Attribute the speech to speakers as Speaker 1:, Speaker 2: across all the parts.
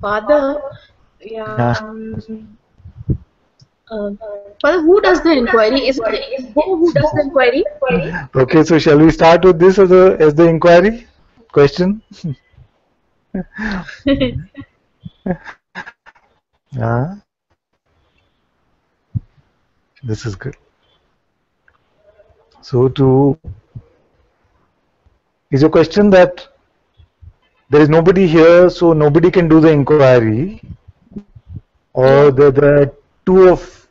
Speaker 1: Father, yeah.
Speaker 2: Yeah.
Speaker 1: Father, who does the inquiry? Is it the ego who does the inquiry?
Speaker 2: Okay, so shall we start with this as the inquiry question? Yeah, this is good. So is your question that there is nobody here, so nobody can do the inquiry, or
Speaker 1: Yeah.
Speaker 2: there are two of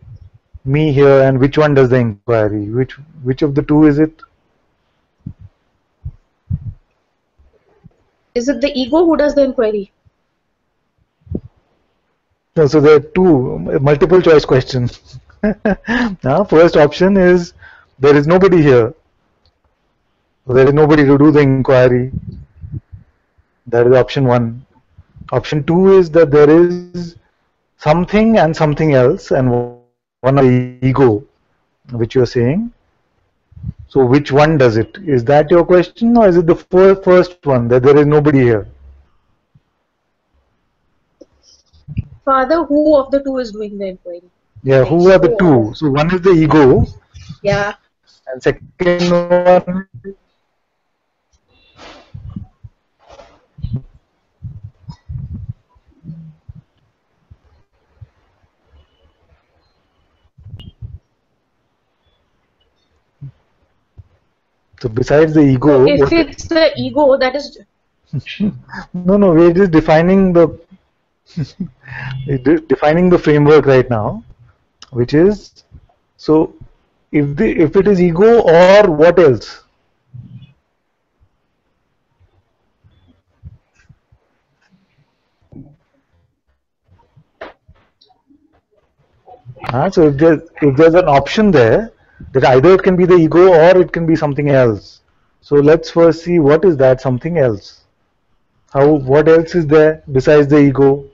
Speaker 2: me here, and which one does the inquiry? Which of the two is it?
Speaker 1: Is it the ego who does the inquiry?
Speaker 2: No, so there are two multiple choice questions. Now, first option is there is nobody here, so there is nobody to do the inquiry. That is option one. Option two is that there is something and something else, and one of the ego, which you are saying. So which one does it? Is that your question, or is it the first one that there is nobody here?
Speaker 1: Father, who of the two is doing the inquiry?
Speaker 2: Yeah,
Speaker 1: Like,
Speaker 2: who are the two? So one is the ego,
Speaker 1: yeah.
Speaker 2: and second one. So besides the
Speaker 1: So
Speaker 2: ego,
Speaker 1: if
Speaker 2: what?
Speaker 1: it's the ego, that is
Speaker 2: No, we're just defining the defining the framework right now, which is so if it is ego or what else? So if there's an option there that either it can be the ego or it can be something else. So let's first see what is that something else. What else is there besides the ego?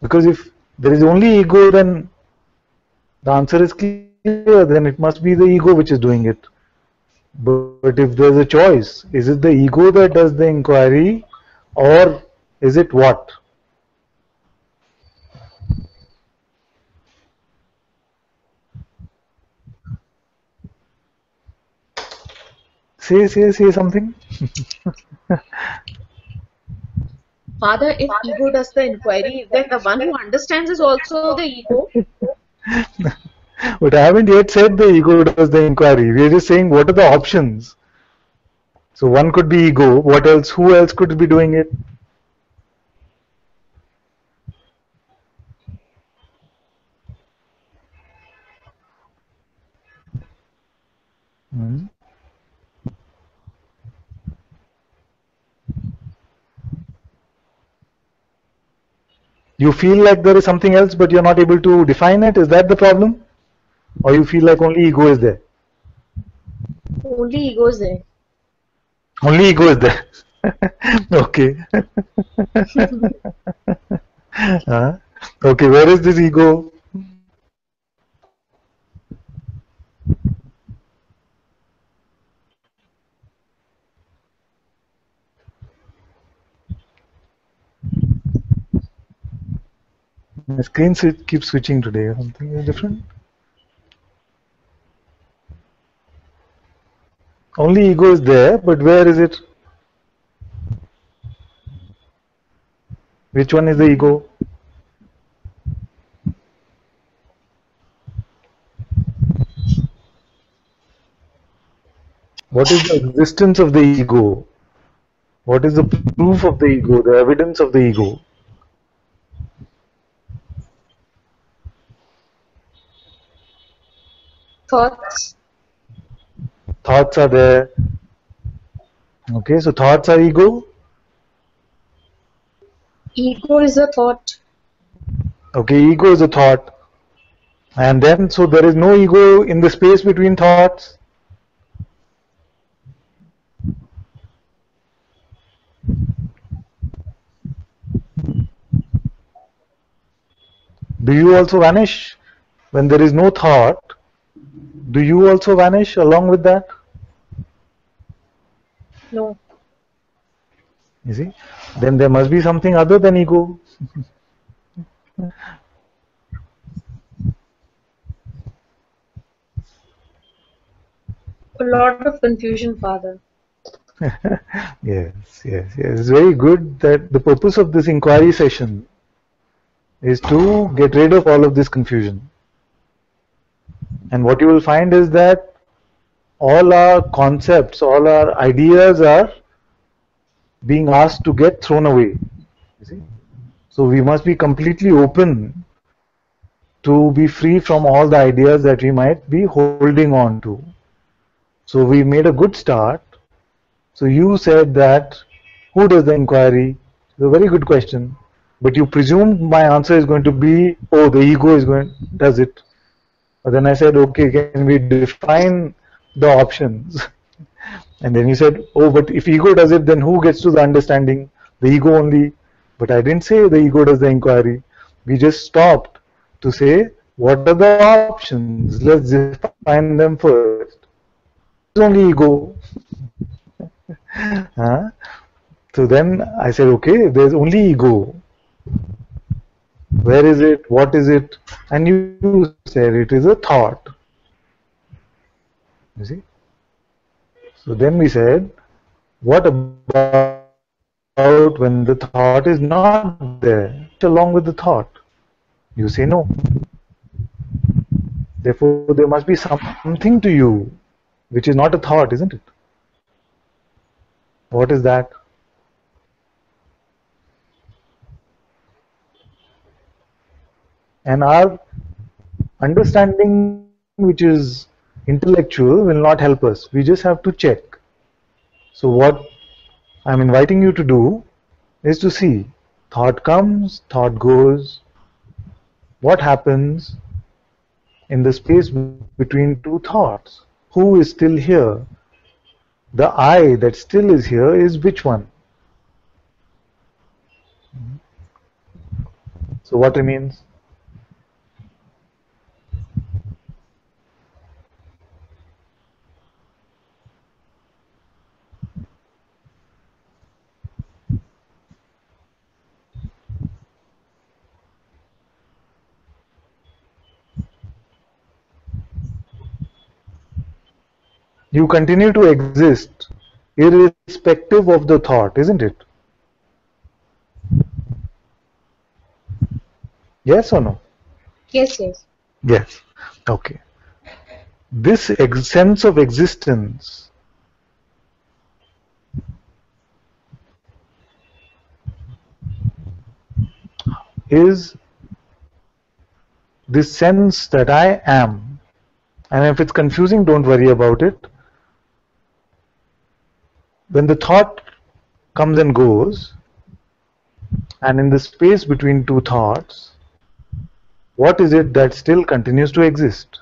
Speaker 2: Because if there is only ego, then the answer is clear. Then it must be the ego which is doing it. But if there's a choice, is it the ego that does the inquiry, or is it what? Say something.
Speaker 1: Father. If ego does the inquiry, then the one who understands is also the ego.
Speaker 2: But I haven't yet said the ego does the inquiry. We're just saying what are the options. So one could be ego. What else? Who else could be doing it? Hmm. You feel like there is something else, but you're not able to define it. Is that the problem? Or you feel like only ego is there?
Speaker 1: Only ego is there.
Speaker 2: Only ego is there. Okay. Uh, okay, where is this ego? My screen keeps switching today. Something different? Only ego is there, but where is it? Which one is the ego? What is the existence of the ego? What is the proof of the ego, the evidence of the ego?
Speaker 1: Thoughts.
Speaker 2: Thoughts are there. Okay, so thoughts are ego.
Speaker 1: Ego is a thought.
Speaker 2: Okay, ego is a thought. And then, so there is no ego in the space between thoughts. Do you also vanish when there is no thought? Do you also vanish along with that?
Speaker 1: No.
Speaker 2: You see, then there must be something other than ego.
Speaker 1: A lot of confusion, Father.
Speaker 2: Yes, yes, yes. It's very good that the purpose of this inquiry session is to get rid of all of this confusion. And what you will find is that all our concepts, all our ideas are being asked to get thrown away. You see? So we must be completely open to be free from all the ideas that we might be holding on to. So we made a good start. So you said that who does the inquiry? It's a very good question. But you presumed my answer is going to be, oh, the ego is going does it. But then I said, okay, can we define the options? And then you said, oh, but if ego does it, then who gets to the understanding? The ego only. But I didn't say the ego does the inquiry. We just stopped to say, what are the options? Let's define them first. There is only ego. Huh? So then I said, okay, there's only ego. Where is it? What is it? And you said it is a thought. You see? So then we said, what about when the thought is not there? Can we vanish along with the thought? You say no. Therefore, there must be something to you which is not a thought, isn't it? What is that? And our understanding, which is intellectual, will not help us. We just have to check. So, what I'm inviting you to do is to see thought comes, thought goes. What happens in the space between two thoughts? Who is still here? The I that still is here is which one? So, what remains? You continue to exist irrespective of the thought, isn't it? Yes or no?
Speaker 1: Yes, yes.
Speaker 2: Yes. Okay. This sense of existence is this sense that I am. And if it's confusing, don't worry about it. When the thought comes and goes, and in the space between two thoughts, what is it that still continues to exist?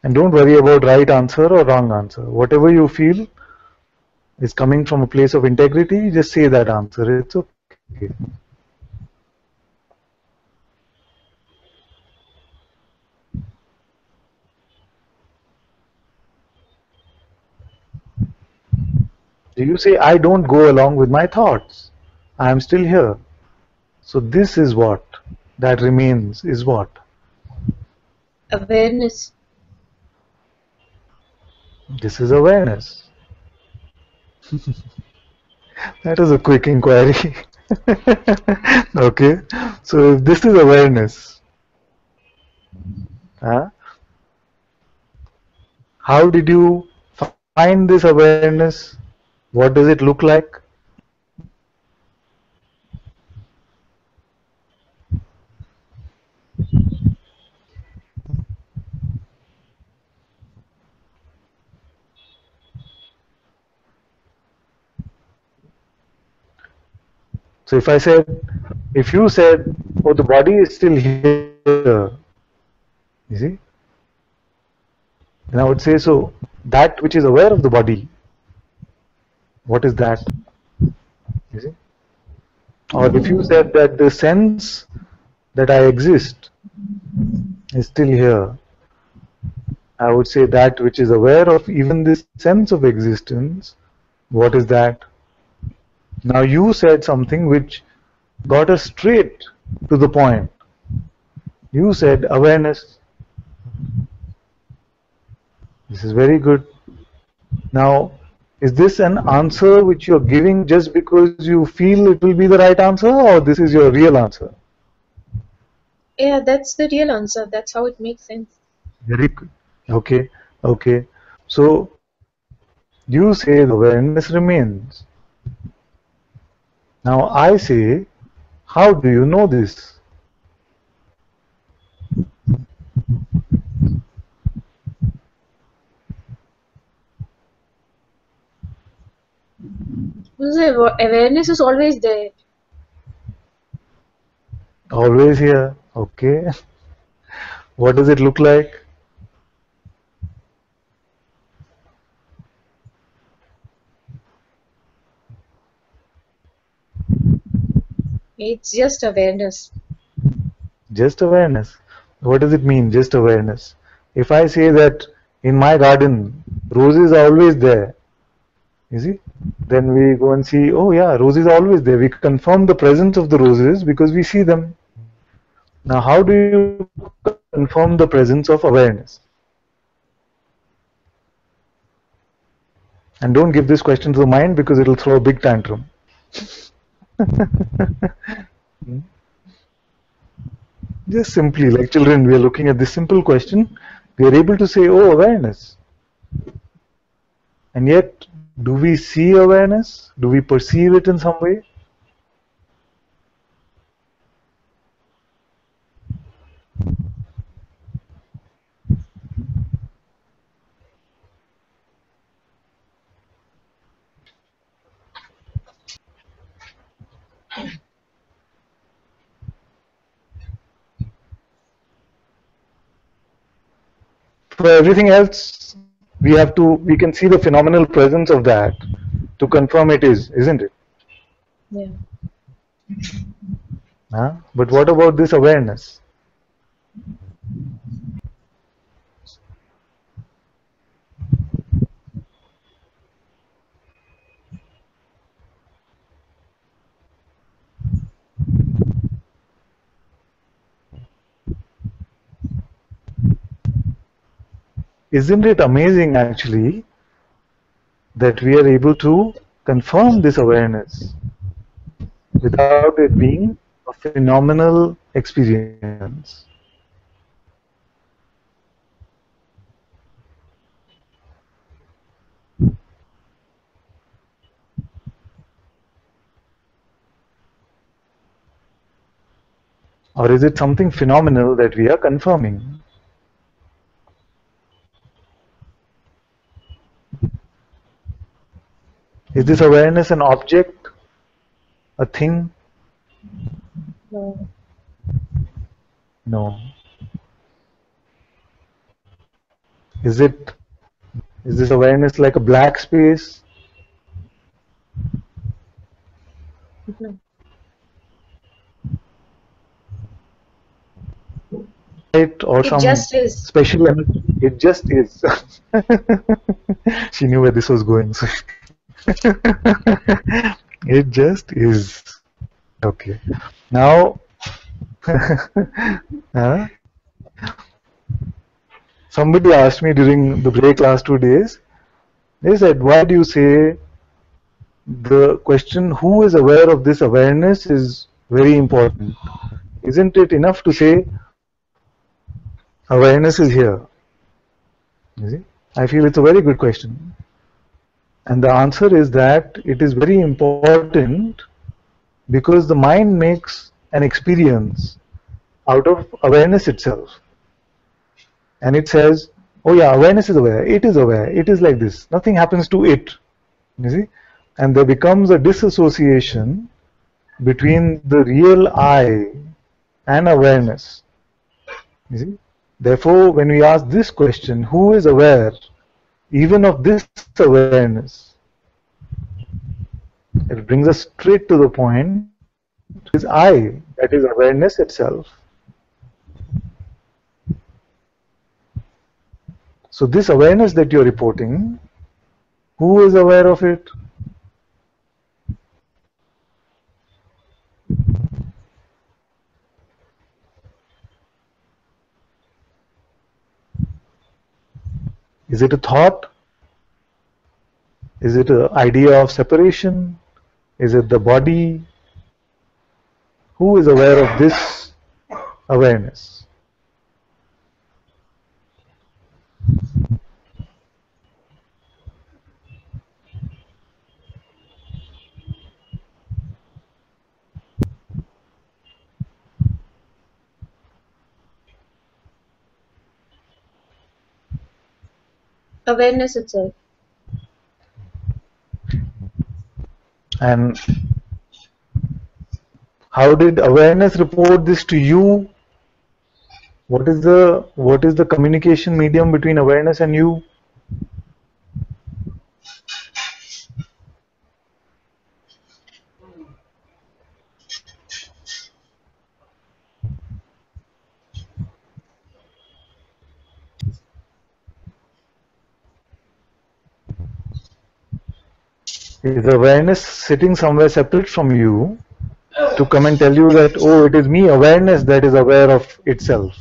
Speaker 2: And don't worry about right answer or wrong answer. Whatever you feel is coming from a place of integrity, just say that answer. It's okay. Do you say, I don't go along with my thoughts? I am still here. So this is what that remains is what?
Speaker 1: Awareness.
Speaker 2: This is awareness. That is a quick inquiry. Okay. So if this is awareness, huh? How did you find this awareness? What does it look like? So if you said, oh, the body is still here, you see, then I would say, so that which is aware of the body, what is that? You see? Or if you said that the sense that I exist is still here, I would say that which is aware of even this sense of existence, what is that? Now you said something which got us straight to the point. You said awareness. This is very good. Now, is this an answer which you're giving just because you feel it will be the right answer, or this is your real answer?
Speaker 1: Yeah, that's the real answer. That's how it makes sense.
Speaker 2: Very good. Okay, okay. So you say the awareness remains. Now I say, how do you know this?
Speaker 1: Because awareness is always there.
Speaker 2: Always here. Okay. What does it look like?
Speaker 1: It's just awareness.
Speaker 2: Just awareness. What does it mean, just awareness? If I say that in my garden, roses are always there, you see, then we go and see, oh yeah, roses are always there. We confirm the presence of the roses because we see them. Now, how do you confirm the presence of awareness? And don't give this question to the mind because it'll throw a big tantrum. Just simply, like children, we are looking at this simple question. We are able to say, oh, awareness. And yet, do we see awareness? Do we perceive it in some way? For everything else, we can see the phenomenal presence of that to confirm it is, isn't it?
Speaker 1: Yeah.
Speaker 2: Huh? But what about this awareness? Isn't it amazing actually that we are able to confirm this awareness without it being a phenomenal experience? Or is it something phenomenal that we are confirming? Is this awareness an object, a thing?
Speaker 1: No.
Speaker 2: No. Is it? Is this awareness like a black space?
Speaker 1: No.
Speaker 2: Light or
Speaker 1: It
Speaker 2: some
Speaker 1: just is.
Speaker 2: special energy? It just is. She knew where this was going. So it just is. Okay. Now, huh? Somebody asked me during the break last 2 days, they said, why do you say the question who is aware of this awareness is very important? Isn't it enough to say awareness is here? You see? I feel it's a very good question. And the answer is that it is very important because the mind makes an experience out of awareness itself. And it says, oh yeah, awareness is aware, it is like this, nothing happens to it. You see? And there becomes a disassociation between the real I and awareness. You see? Therefore, when we ask this question, who is aware even of this awareness, it brings us straight to the point, it is I, that is awareness itself. So this awareness that you're reporting, who is aware of it? Is it a thought? Is it an idea of separation? Is it the body? Who is aware of this awareness?
Speaker 1: Awareness itself.
Speaker 2: And how did awareness report this to you? What is the communication medium between awareness and you? Is awareness sitting somewhere separate from you to come and tell you that, oh, it is me, awareness, that is aware of itself?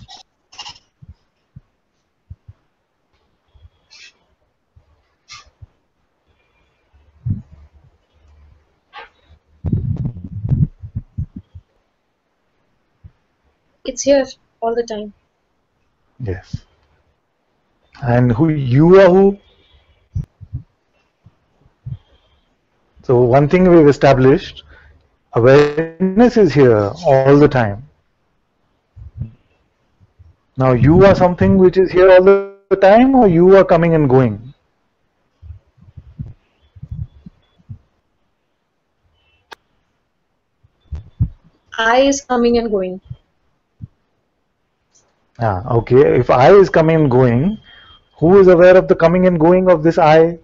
Speaker 1: It's here all the time.
Speaker 2: Yes. And who you are who? So one thing we've established, awareness is here all the time. Now you are something which is here all the time, or you are coming and going?
Speaker 1: I is coming and going.
Speaker 2: Okay. If I is coming and going, who is aware of the coming and going of this I?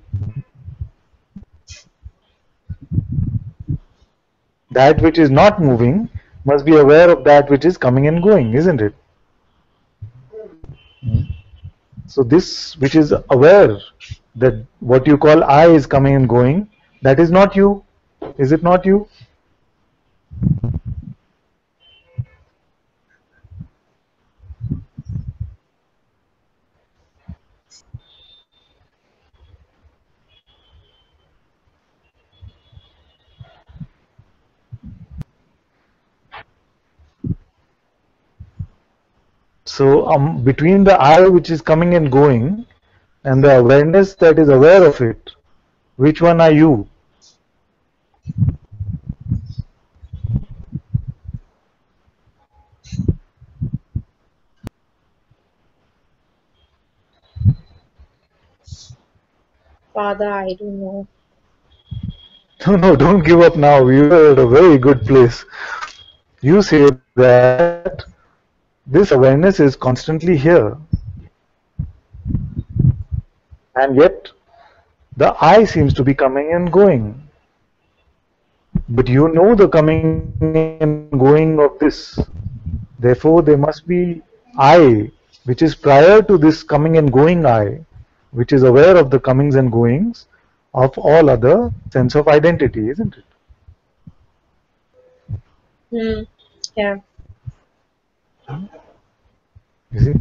Speaker 2: That which is not moving must be aware of that which is coming and going, isn't it? So this which is aware that what you call I is coming and going, that is not you. Is it not you? So between the I which is coming and going and the awareness that is aware of it, which one are you?
Speaker 1: Father, I don't know.
Speaker 2: No, no, don't give up now. You are at a very good place. You say that this awareness is constantly here, and yet the I seems to be coming and going. But you know the coming and going of this. Therefore, there must be I, which is prior to this coming and going I, which is aware of the comings and goings of all other sense of identity, isn't it?
Speaker 1: Yeah.
Speaker 2: You see?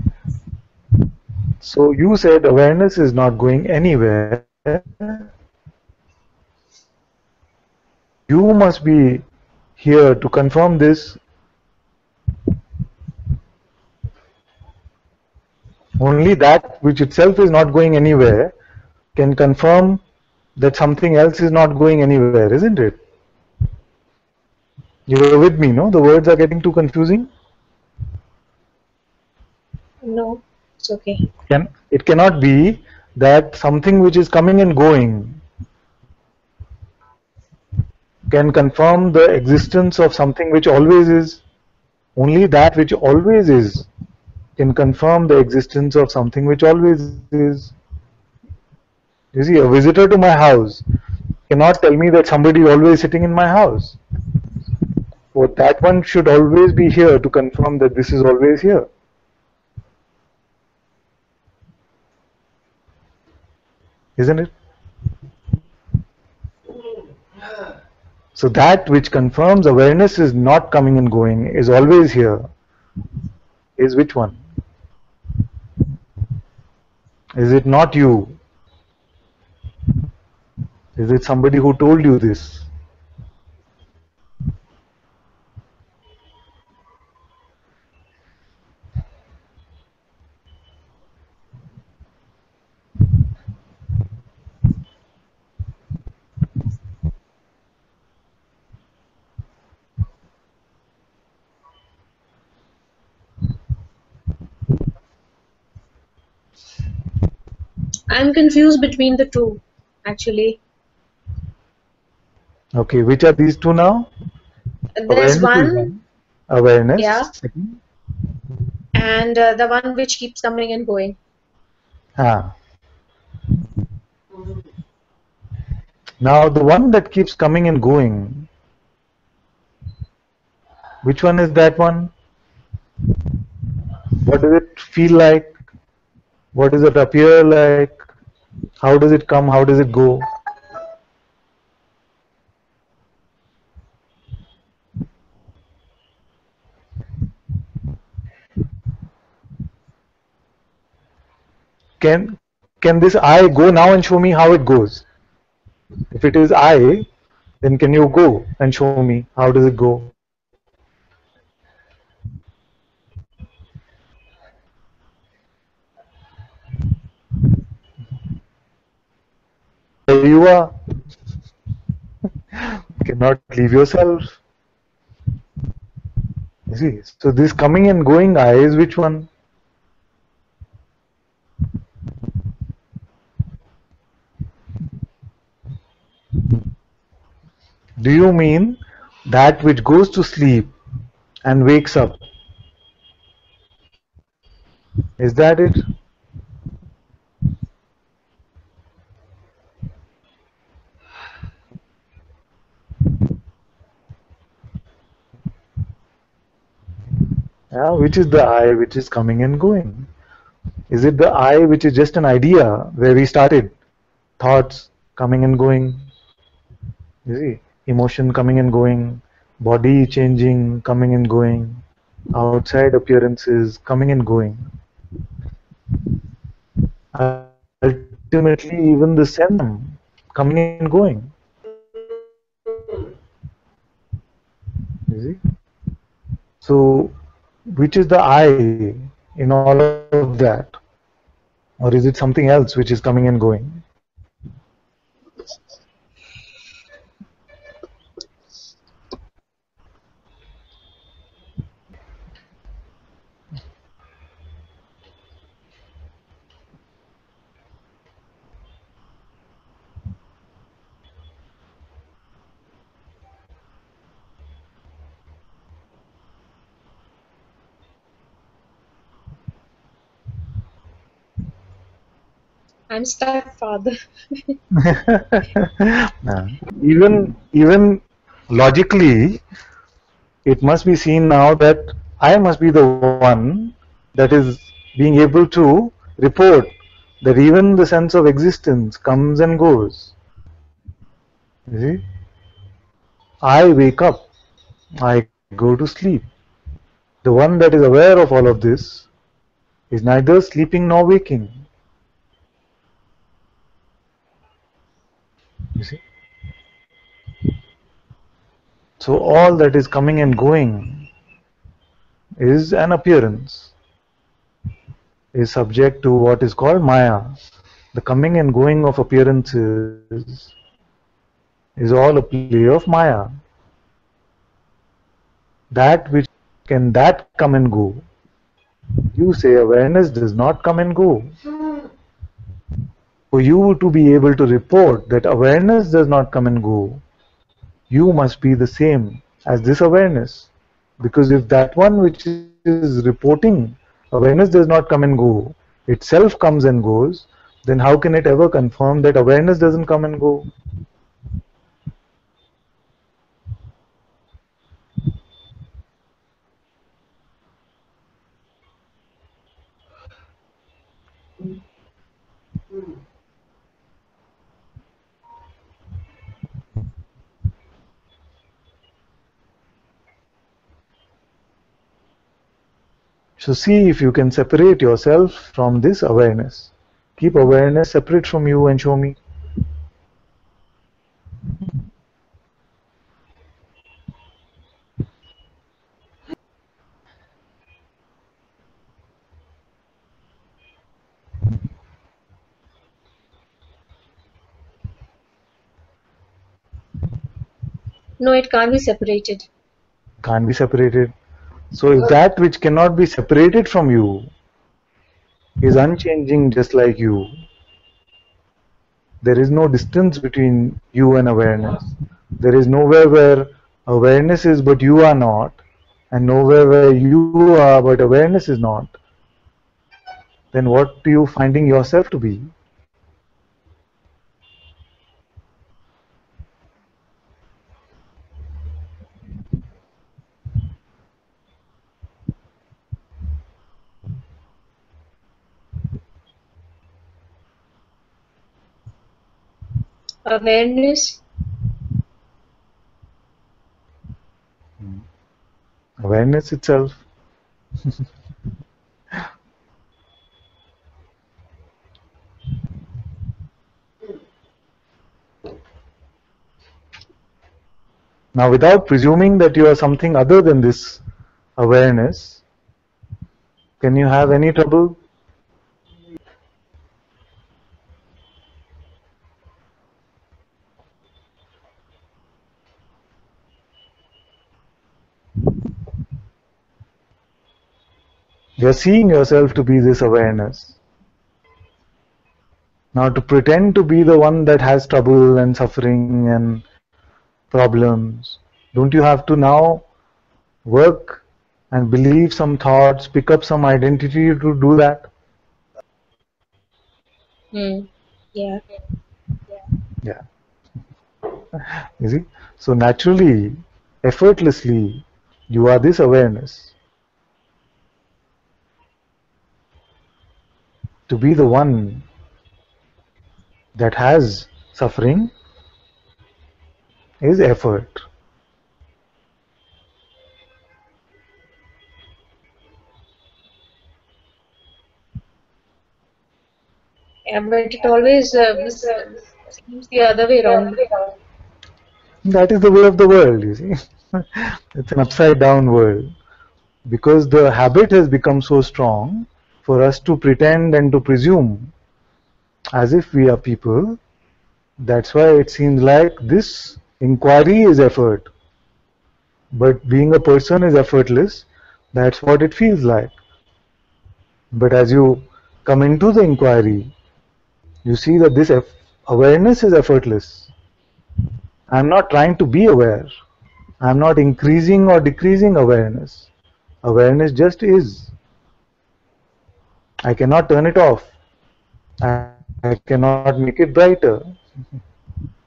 Speaker 2: So you said awareness is not going anywhere. You must be here to confirm this. Only that which itself is not going anywhere can confirm that something else is not going anywhere, isn't it? You're with me, no? The words are getting too confusing.
Speaker 1: No, it's okay.
Speaker 2: It cannot be that something which is coming and going can confirm the existence of something which always is. Only that which always is can confirm the existence of something which always is. You see, a visitor to my house cannot tell me that somebody is always sitting in my house. But that one should always be here to confirm that this is always here. Isn't it? So that which confirms awareness is not coming and going, is always here, is which one? Is it not you? Is it somebody who told you this?
Speaker 1: I'm confused between the two, actually.
Speaker 2: Okay, which are these two now?
Speaker 1: There's
Speaker 2: Awareness is
Speaker 1: one,
Speaker 2: one. Awareness,
Speaker 1: yeah,
Speaker 2: second.
Speaker 1: and the one which keeps coming and going.
Speaker 2: Ah. Now the one that keeps coming and going, which one is that one? What does it feel like? What does it appear like? How does it come? How does it go? Can this I go now and show me how it goes? If it is I, then can you go and show me how does it go? There you are. You cannot leave yourself. You see, so this coming and going I is which one? Do you mean that which goes to sleep and wakes up? Is that it? Yeah, which is the I which is coming and going? Is it the I which is just an idea where we started? Thoughts coming and going, you see, emotion coming and going, body changing, coming and going, outside appearances coming and going. Ultimately, even the sense coming and going. You see? So, which is the I in all of that? Or is it something else which is coming and going?
Speaker 1: I'm stuck, Father.
Speaker 2: Even logically, it must be seen now that I must be the one that is being able to report that even the sense of existence comes and goes. You see? I wake up, I go to sleep. The one that is aware of all of this is neither sleeping nor waking. You see? So all that is coming and going is an appearance, is subject to what is called Maya. The coming and going of appearances is all a play of Maya. That which can that come and go? You say awareness does not come and go. For you to be able to report that awareness does not come and go, you must be the same as this awareness. Because if that one which is reporting awareness does not come and go, itself comes and goes, then how can it ever confirm that awareness doesn't come and go? So see if you can separate yourself from this awareness. Keep awareness separate from you and show me.
Speaker 1: No, it can't be separated.
Speaker 2: Can't be separated. So if that which cannot be separated from you is unchanging just like you, there is no distance between you and awareness. There is nowhere where awareness is but you are not, and nowhere where you are but awareness is not. Then what do you finding yourself to be?
Speaker 1: Awareness.
Speaker 2: Awareness itself. Now, without presuming that you are something other than this awareness, can you have any trouble? You are seeing yourself to be this awareness. Now, to pretend to be the one that has trouble and suffering and problems, don't you have to now work and believe some thoughts, pick up some identity to do that?
Speaker 1: Yeah.
Speaker 2: Yeah. You see? So naturally, effortlessly, you are this awareness. To be the one that has suffering is effort.
Speaker 1: Yeah, but it always seems the other way around.
Speaker 2: That is the way of the world, you see. It's an upside down world. Because the habit has become so strong for us to pretend and to presume as if we are people. That's why it seems like this inquiry is effort. But being a person is effortless. That's what it feels like. But as you come into the inquiry, you see that this awareness is effortless. I'm not trying to be aware. I'm not increasing or decreasing awareness. Awareness just is. I cannot turn it off. I cannot make it brighter.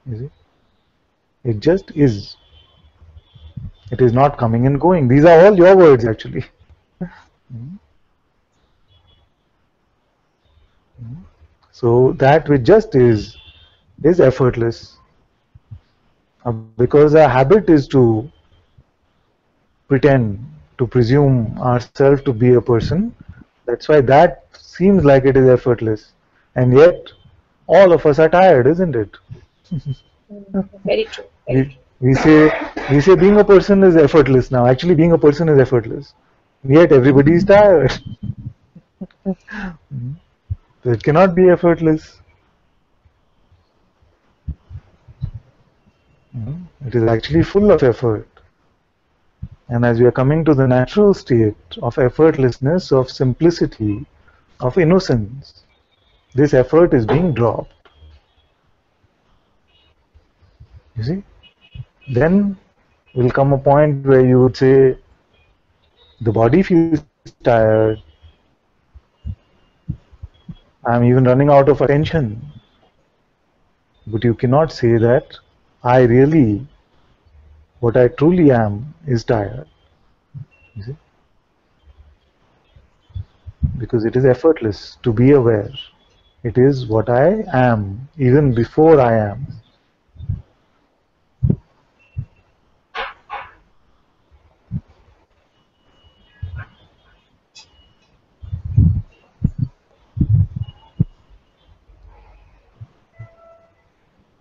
Speaker 2: You see? It just is. It is not coming and going. These are all your words actually. So that which just is effortless. Because our habit is to pretend, to presume ourselves to be a person. That's why that seems like it is effortless. And yet, all of us are tired, isn't it?
Speaker 1: Very true.
Speaker 2: We say being a person is effortless now. Actually, being a person is effortless. Yet everybody is tired. So it cannot be effortless. It is actually full of effort. And as we are coming to the natural state of effortlessness, of simplicity, of innocence, this effort is being dropped. You see? Then will come a point where you would say, the body feels tired, I'm even running out of attention. But you cannot say that I really, what I truly am, is tired. You see? Because it is effortless to be aware. It is what I am, even before I am.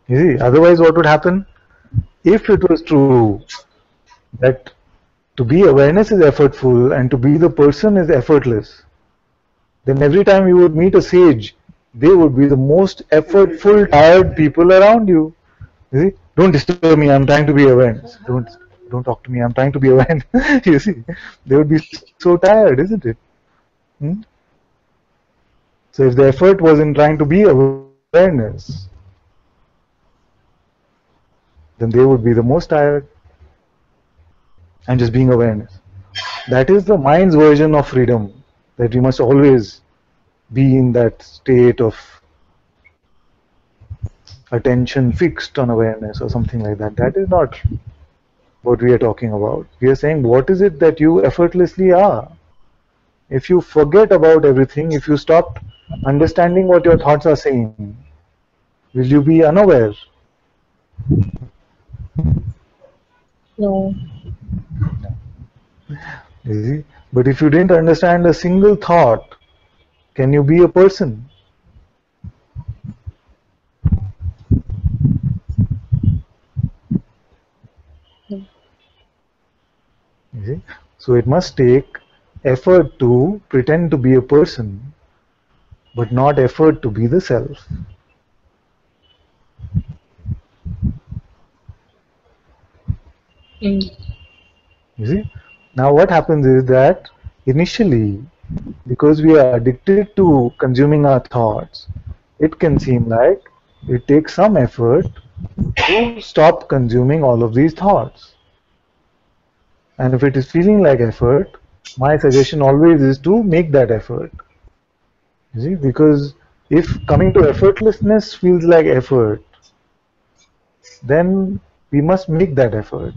Speaker 2: You see, otherwise what would happen? If it was true that to be awareness is effortful and to be the person is effortless, then every time you would meet a sage, they would be the most effortful, tired people around you. You see, don't disturb me. I'm trying to be awareness. Don't talk to me. I'm trying to be awareness. You see, they would be so tired, isn't it? Hmm? So if the effort was in trying to be awareness, then they would be the most tired and just being awareness. That is the mind's version of freedom, that we must always be in that state of attention fixed on awareness or something like that. That is not what we are talking about. We are saying, what is it that you effortlessly are? If you forget about everything, if you stop understanding what your thoughts are saying, will you be unaware?
Speaker 1: No.
Speaker 2: You see? But if you didn't understand a single thought, can you be a person?
Speaker 1: No.
Speaker 2: You see? So it must take effort to pretend to be a person, but not effort to be the self.
Speaker 1: Mm.
Speaker 2: You see? Now what happens is that initially, because we are addicted to consuming our thoughts, it can seem like it takes some effort to stop consuming all of these thoughts. And if it is feeling like effort, my suggestion always is to make that effort. You see, because if coming to effortlessness feels like effort, then we must make that effort.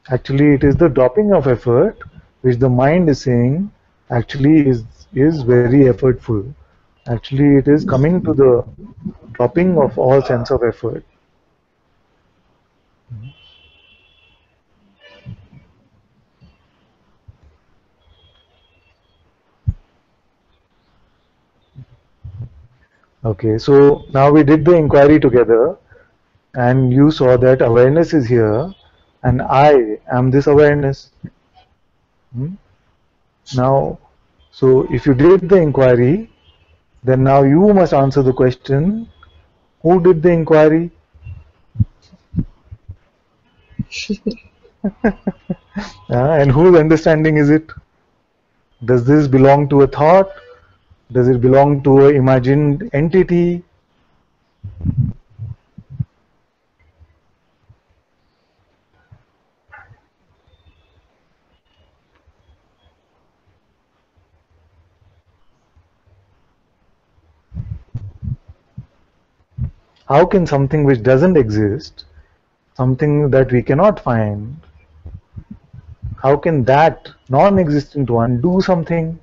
Speaker 2: Actually, it is the dropping of effort which the mind is saying actually is very effortful. Actually, it is coming to the dropping of all sense of effort. Okay, so now we did the inquiry together, and you saw that awareness is here, and I am this awareness. Hmm? Now, so if you did the inquiry, then now you must answer the question, who did the inquiry? And whose understanding is it? Does this belong to a thought? Does it belong to an imagined entity? How can something which doesn't exist, something that we cannot find, how can that non-existent one do something?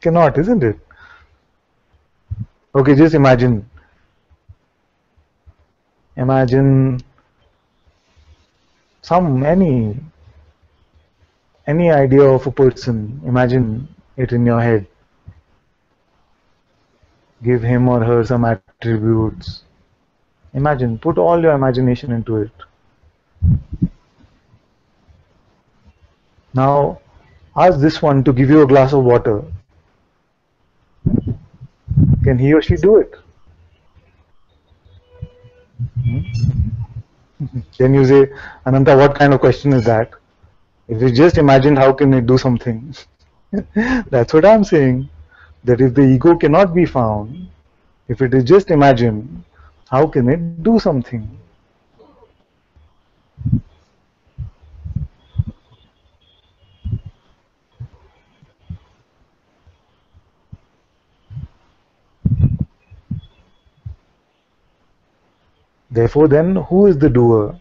Speaker 2: Cannot, isn't it? Okay, just imagine some any idea of a person. Imagine it in your head. Give him or her some attributes. Imagine, put all your imagination into it. Now ask this one to give you a glass of water. Can he or she do it? Then you say, Ananta, what kind of question is that? If you just imagined, how can it do something? That's what I'm saying. That if the ego cannot be found, if it is just imagined, how can it do something? Therefore, then, who is the doer?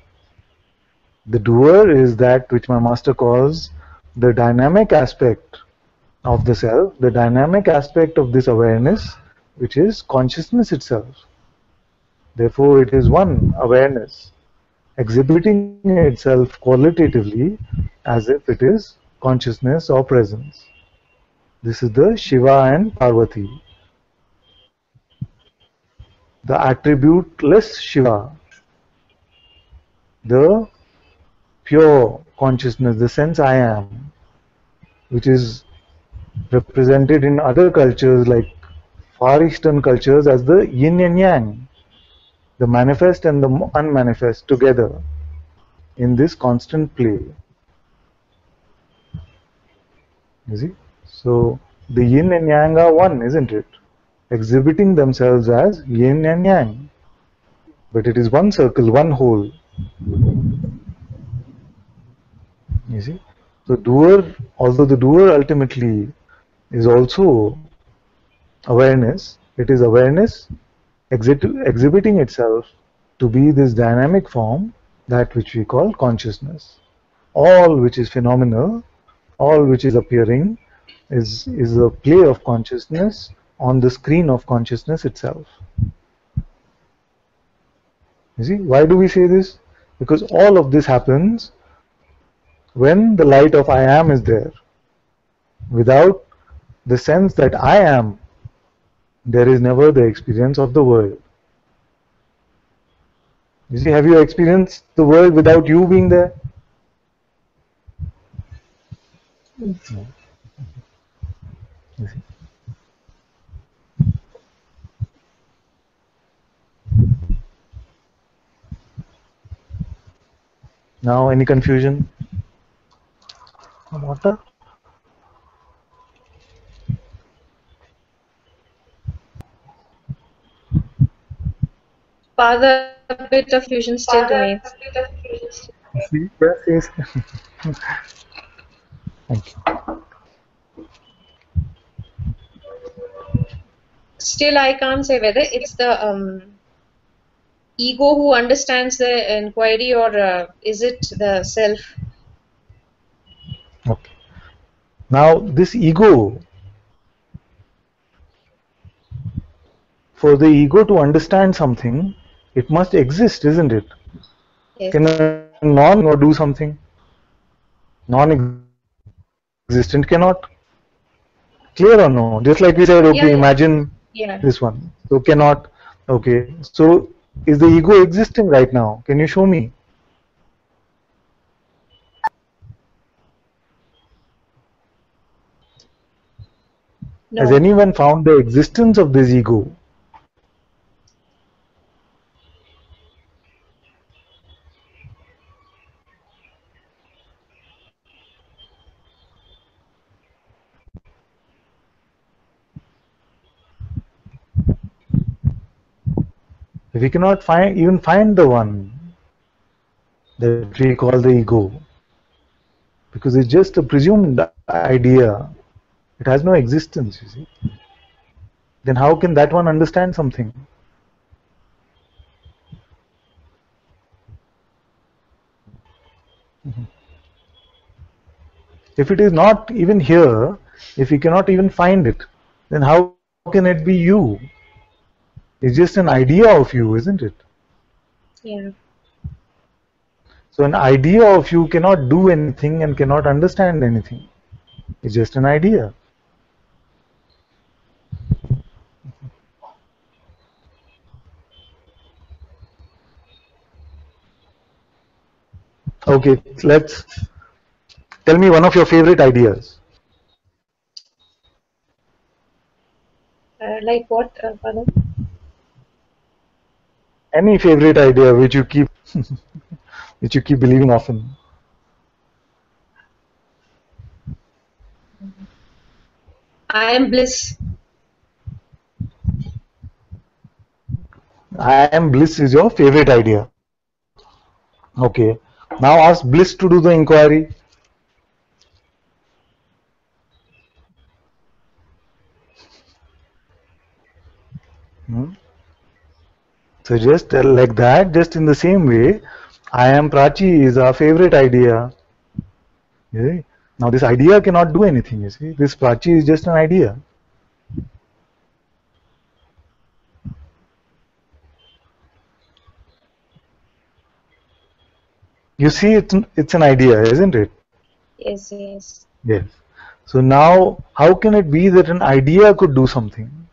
Speaker 2: The doer is that which my master calls the dynamic aspect of the self, the dynamic aspect of this awareness, which is consciousness itself. Therefore, it is one awareness exhibiting itself qualitatively as if it is consciousness or presence. This is the Shiva and Parvati, the attributeless Shiva, the pure consciousness, the sense I am, which is represented in other cultures like Far Eastern cultures as the yin and yang, the manifest and the unmanifest together in this constant play. You see? So the yin and yang are one, isn't it? Exhibiting themselves as yin and yang. But it is one circle, one whole. You see? So doer, although the doer ultimately is also awareness, it is awareness exhibiting itself to be this dynamic form, that which we call consciousness. All which is phenomenal, all which is appearing is a play of consciousness on the screen of consciousness itself. You see, why do we say this? Because all of this happens when the light of I am is there. Without the sense that I am, there is never the experience of the world. You see, have you experienced the world without you being there? No. You see? Now, any confusion? Water?
Speaker 1: Father, a bit of fusion still remains.
Speaker 2: See? Yes, yes. Thank you.
Speaker 1: Still, I can't say whether it's the ego who understands the inquiry, or is it the self?
Speaker 2: Okay. Now, this ego, for the ego to understand something, it must exist, isn't it?
Speaker 1: Yes.
Speaker 2: Can a non or do something? Non-existent cannot. Clear or no? Just like we said,
Speaker 1: Yeah,
Speaker 2: okay,
Speaker 1: yeah,
Speaker 2: imagine
Speaker 1: yeah.
Speaker 2: this one. So cannot. Okay. So is the ego existing right now? Can you show me? Has
Speaker 1: No,
Speaker 2: anyone found the existence of this ego? We cannot find even find the one that we call the ego, because it's just a presumed idea. It has no existence, you see. Then how can that one understand something? If it is not even here, if we cannot even find it, then how can it be you? It's just an idea of you, isn't it?
Speaker 1: yeah.
Speaker 2: So an idea of you cannot do anything and cannot understand anything. It's just an idea. Okay, let's Tell me one of your favorite ideas.
Speaker 1: Like what, Pardon?
Speaker 2: Any favorite idea which you keep which you keep believing often.
Speaker 1: I am bliss.
Speaker 2: I am bliss is your favorite idea. Okay. Now ask bliss to do the inquiry. Hmm? So just like that, just in the same way, I am Prachi is our favorite idea. You see? Now this idea cannot do anything, you see. This Prachi is just an idea. You see, it's an idea, isn't it?
Speaker 1: Yes, yes.
Speaker 2: Yes. So now, how can it be that an idea could do something?